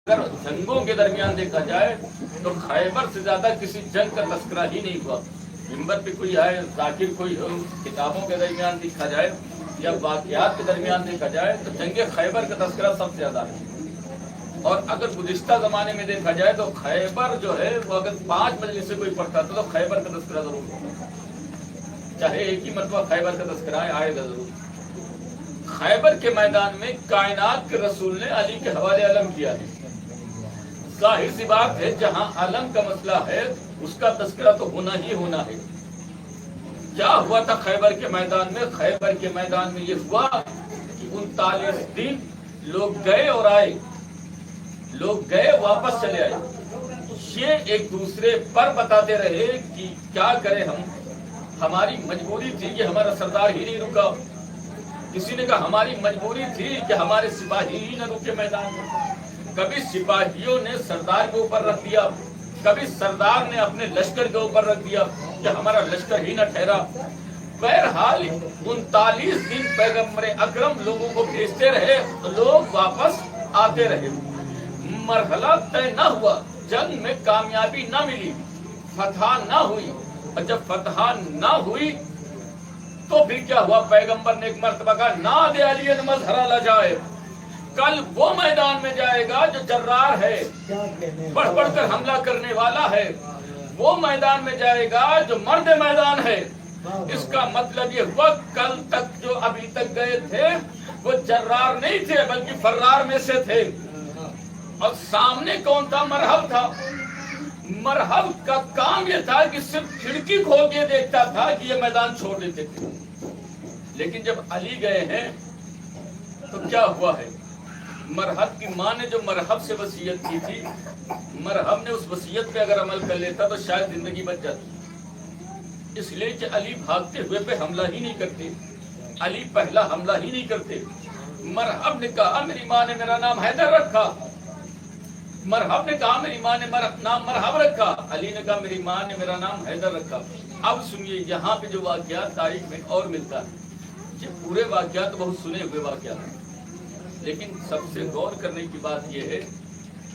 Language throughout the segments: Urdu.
اگر جنگوں کے درمیان دیکھا جائے تو خیبر سے زیادہ کسی جنگ کا تذکرہ ہی نہیں ہوا. ممبر پہ کوئی آئے ذاکر کوئی ہو, کتابوں کے درمیان دیکھا جائے یا واقعات کے درمیان دیکھا جائے تو جنگ خیبر کا تذکرہ سب سے زیادہ ہے. اور اگر گزشتہ زمانے میں دیکھا جائے تو خیبر جو ہے وہ اگر 5 مجلس سے کوئی پڑھتا تھا تو خیبر کا تذکرہ ضرور ہوتا, چاہے ایک ہی مرتبہ خیبر کا تذکرہ آئے گا ضرور. خیبر کے میدان میں کائنات کے رسول نے علی کے حوالے علم کیا ہے. ظاہر سی بات ہے جہاں علم کا مسئلہ ہے اس کا تذکرہ تو ہونا ہی ہونا ہے. کیا ہوا تھا خیبر کے میدان میں؟ خیبر کے میدان میں یہ ہوا کہ 39 دن لوگ گئے اور آئے, لوگ گئے واپس چلے آئے. یہ ایک دوسرے پر بتاتے رہے کہ کیا کریں ہم, ہماری مجبوری تھی کہ ہمارا سردار ہی نہیں رکا. کسی نے کہا ہماری مجبوری تھی کہ ہمارے سپاہی ہی نہ رکے میدان میں. کبھی سپاہیوں نے سردار کے اوپر رکھ دیا, کبھی سردار نے اپنے لشکر کے اوپر رکھ دیا کہ ہمارا لشکر ہی نہ ٹھہرا. بہرحال 39 دن پیغمبر اکرم لوگوں کو بھیجتے رہے, لوگ واپس آتے رہے. مرحلہ طے نہ ہوا, جنگ میں کامیابی نہ ملی, فتح نہ ہوئی. اور جب فتح نہ ہوئی تو پھر کیا ہوا؟ پیغمبر نے ایک مرتبہ کہا ناد علی مظہر لا جائے, کل وہ میدان میں جائے گا جو جرار ہے, بڑھ بڑھ کر حملہ کرنے والا ہے. وہ میدان میں جائے گا جو مرد میدان ہے. اس کا مطلب یہ ہوا کل تک جو ابھی تک گئے تھے وہ جرار نہیں تھے بلکہ فرار میں سے تھے. اور سامنے کون تھا؟ مرحب تھا. مرحب کا کام یہ تھا کہ صرف کھڑکی کھول کے دیکھتا تھا کہ یہ میدان چھوڑ دیتے تھے. لیکن جب علی گئے ہیں تو کیا ہوا ہے؟ مرحب کی ماں نے جو مرحب سے وصیت کی تھی, مرحب نے اس وصیت پہ اگر عمل کر لیتا تو شاید زندگی بچ جاتی. اس لیے کہ علی بھاگتے ہوئے پہ حملہ ہی نہیں کرتے, علی پہلا حملہ ہی نہیں کرتے. مرحب نے کہا میری ماں نے میرا نام حیدر رکھا, مرحب نے کہا میری ماں نے نام مرحب رکھا, علی نے کہا میری ماں نے میرا نام حیدر رکھا. اب سنیے یہاں پہ جو واقعات تاریخ میں اور ملتا ہے, یہ پورے واقعات بہت سنے ہوئے واقعات ہیں, لیکن سب سے غور کرنے کی بات یہ ہے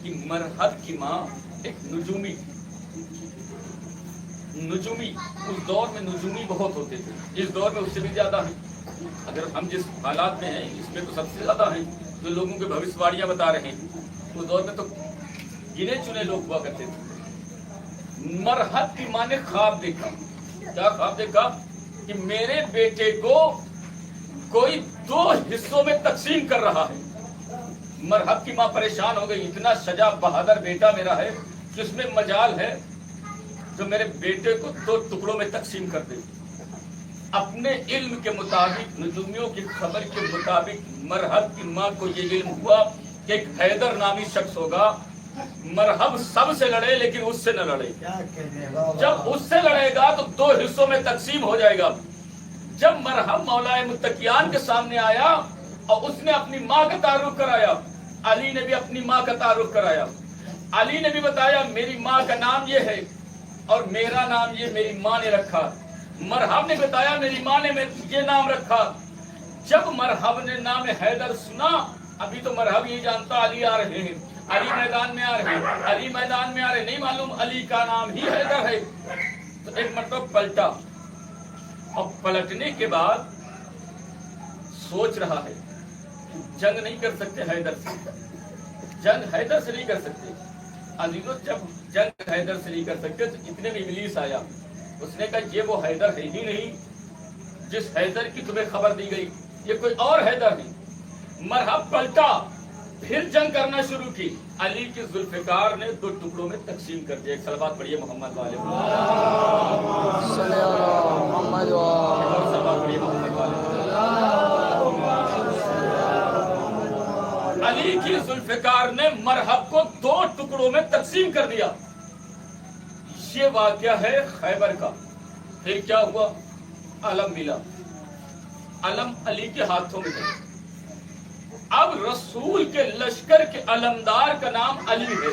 کہ مرحب کی ماں ایک نجومی, اس دور میں نجومی بہت ہوتے تھے, اس دور میں اس سے بھی زیادہ ہیں. اگر ہم جس حالات میں ہیں اس میں تو سب سے زیادہ ہیں جو لوگوں کے بھوشواڑیاں بتا رہے ہیں. اس دور میں تو گنے چنے لوگ ہوا کرتے تھے. مرحب کی ماں نے خواب دیکھا. کیا خواب دیکھا؟ کہ میرے بیٹے کو کوئی 2 حصوں میں تقسیم کر رہا ہے. مرحب کی ماں پریشان ہو گئی, اتنا شجاع بہادر بیٹا میرا ہے جس میں مجال ہے جو میرے بیٹے کو 2 ٹکڑوں میں تقسیم کر دے. اپنے علم کے مطابق, نجومیوں کی خبر کے مطابق مرحب کی ماں کو یہ علم ہوا کہ ایک حیدر نامی شخص ہوگا. مرحب سب سے لڑے لیکن اس سے نہ لڑے. جب اس سے لڑے گا تو 2 حصوں میں تقسیم ہو جائے گا. جب مرحب مولا متقیان کے سامنے آیا اور اس نے اپنی ماں کا تعارف کرایا, علی نے بھی اپنی ماں کا تعارف کرایا. علی نے بھی بتایا میری ماں کا نام یہ ہے اور میرا نام یہ میری ماں نے رکھا. مرحب نے بتایا میری ماں نے یہ نام رکھا. جب مرحب نے نام حیدر سنا, ابھی تو مرحب یہ جانتا علی آ رہے ہیں, علی میدان میں آ رہے ہیں, علی میدان میں آ رہے, نہیں معلوم علی کا نام ہی حیدر ہے. تو ایک مرتبہ پلٹا, اور پلٹنے کے بعد سوچ رہا ہے جنگ نہیں کر سکتے حیدر سے, جنگ حیدر سے نہیں کر سکتے. عزیزو جب جنگ حیدر سے نہیں کر سکتے تو اتنے میں ابلیس آیا. اس نے کہا یہ وہ حیدر ہے ہی نہیں جس حیدر کی تمہیں خبر دی گئی, یہ کوئی اور حیدر ہے. مرحب پلٹا, پھر جنگ کرنا شروع کی. علی کی ذوالفقار نے 2 ٹکڑوں میں تقسیم کر دیا. ایک صلوات پڑھیے محمد والے علی کی ذوالفقار نے مرحب کو 2 ٹکڑوں میں تقسیم کر دیا. یہ واقعہ ہے خیبر کا. پھر کیا ہوا؟ علم ملا, علم علی کے ہاتھوں میں تھا. اب رسول کے لشکر کے علمدار کا نام علی ہے.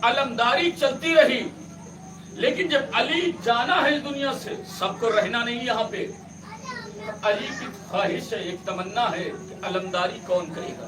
علمداری چلتی رہی, لیکن جب علی جانا ہے دنیا سے, سب کو رہنا نہیں یہاں پہ. علی کی خواہش ہے, ایک تمنا ہے کہ علمداری کون کرے گا.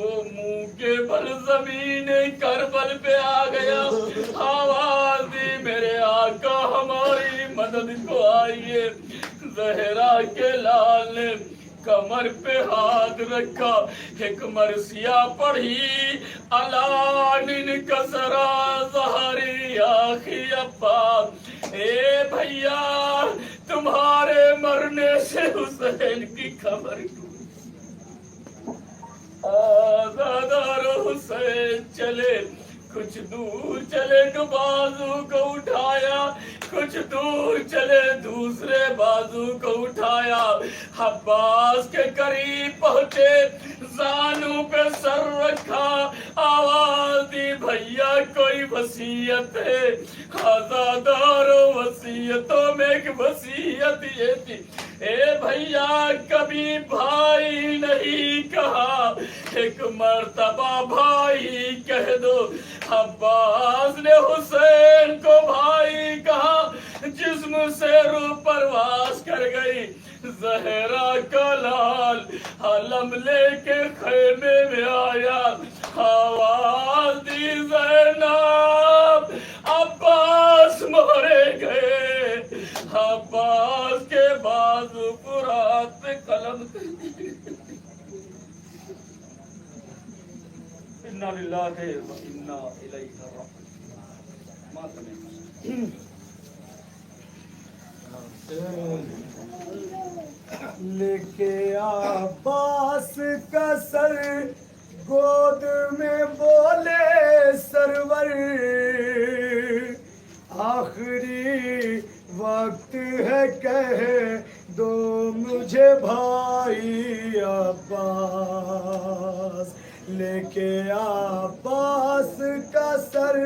وہ منہ کے بل زمین کربل پہ آ گیا، آواز دی میرے آقا ہماری مدد کو آئیے۔ زہرا کے لال نے کمر پہ ہاتھ رکھا، ایک مرثیہ پڑھی، علان کسرا ظہری آخی ابا۔ اے بھیا تمہارے مرنے سے حسین کی خبر آزادار حسین چلے، کچھ دور چلے تو بازو کو اٹھایا، کچھ دور چلے دوسرے بازو کو اٹھایا، عباس کے قریب پہنچے، زانوں پہ سر رکھا، آواز دی بھیا کوئی وصیت ہے؟ آزادارو وصیتوں میں ایک وصیت یہ تھی، اے بھیا کبھی بھائی نہیں کہا، ایک مرتبہ بھائی کہہ دو۔ عباس نے حسین کو بھائی کہا، جسم سے روح پرواز کر گئی۔ زہرا کا لال علم لے کے خیمے میں آیا، آواز دی زینب عباس مارے گئے۔ عباس کے بازو فرات پہ قلم انا للہ و انا الیہ راجعون۔ لے کے عباس کا سر گود میں بولے سرور، آخری وقت ہے کہہ دو مجھے بھائی عباس۔ لے کے عباس کا سر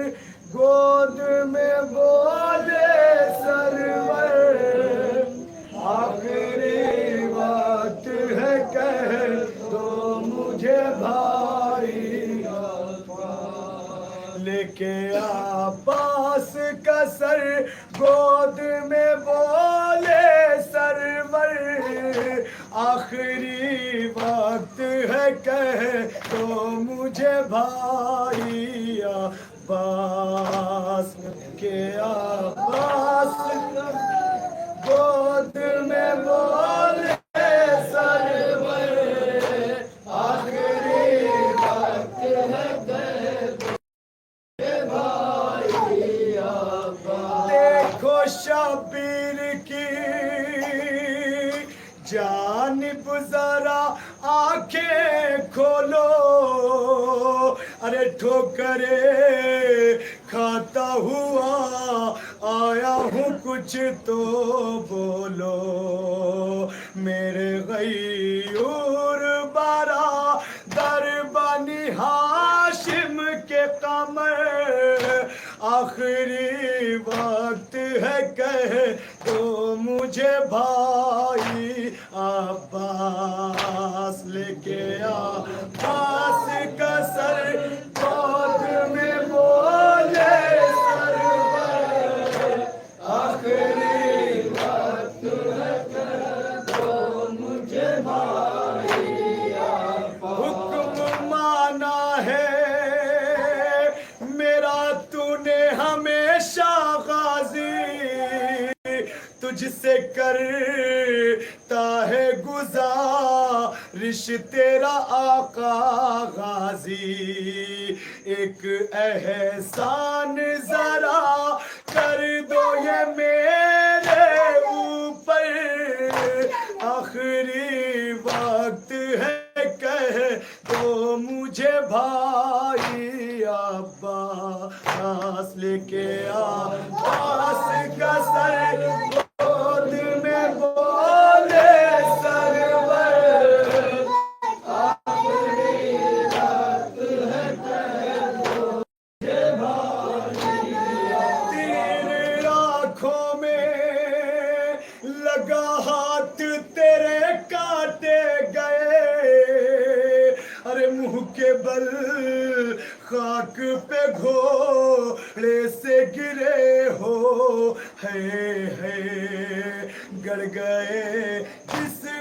گود میں بولے سرور، آخری وقت ہے کہہ دو مجھے بھائی عباس۔ لے کے عباس کا سر گود میں بولے سرور، آخری وقت ہے کہہ دو مجھے بھائی عباس۔ کے عباس گود میں بولے سرور، آخری وقت ہے کہہ دو بھائی عباس۔ دیکھو شبیر کی جانب ذرا آنکھیں کھولو، ارے ٹھوکرے کھاتا ہوا آیا ہوں کچھ تو بولو۔ میرے غیور برادر بنی ہاشم کے قمر، آخری وقت ہے کہہ دو مجھے بھائی عباس۔ لے کے عباس کا سر گود میں بولے سرور، آخری وقت ہے کہہ دو مجھے بھائی عباس۔ حکم مانا ہے میرا تو نے ہمیشہ غازی، تجھ سے کرتا ہے گزارش تیرا آقا غازی۔ ایک احسان ذرا کر دو یہ میرے اوپر، آخری وقت ہے کہہ دو مجھے بھائی عباس۔ لے کے عباس کا سر گود میں بولے سرور، آخری وقت ہے کہہ دو مجھے بھائی عباس۔ تیر آنکھوں میں لگا ہاتھ تیرے کاٹے گئے، ارے منہ کے بل خاک پہ گھوڑے سے گرے ہو، ہے گڑ گئے جس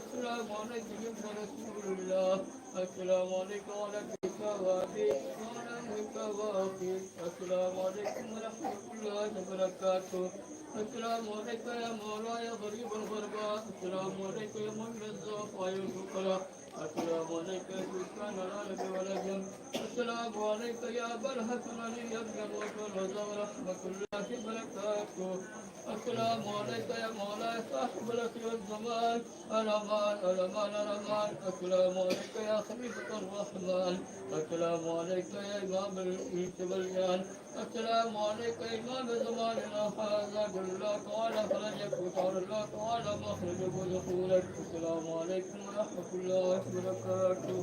السلام عليكم السلام عليكم ورحمة الله وبركاته السلام عليكم يا مولاي غريب الغرباء السلام عليكم يا مولى الضعفاء والفقراء السلام عليكم يا سلطان العالم ولد السلام عليكم يا أبا الحسن علي بن الوفا ورحمة الله وبركاته السلام عليكم يا مولاي صاحب الأسر والزمان الأمان الأمان الأمان السلام عليكم يا خليفة الرحمن السلام عليكم يا إمام الإنس والجان السلام عليكم يا إمام زماننا هذا جل الله تعالى فرجك وتعالى الله تعالى مخرجك ودخولك السلام عليكم ورحمة الله وبركاته